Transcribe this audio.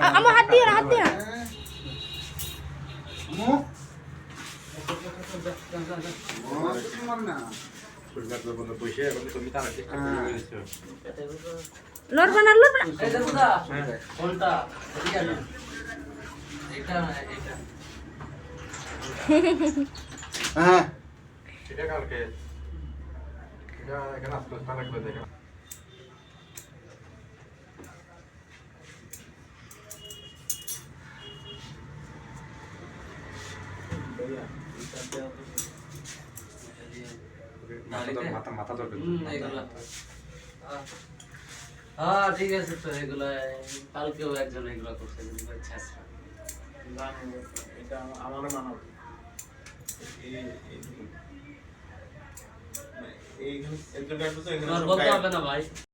Kamu hati ya, hati ya. Lor mana lor mana? মাথা ধরবে হ্যাঁ ঠিক আছে তো এগুলো কালকেও একজন এগুলো করছে এটা আমারও মানাবো এই বলতে হবে না ভাই।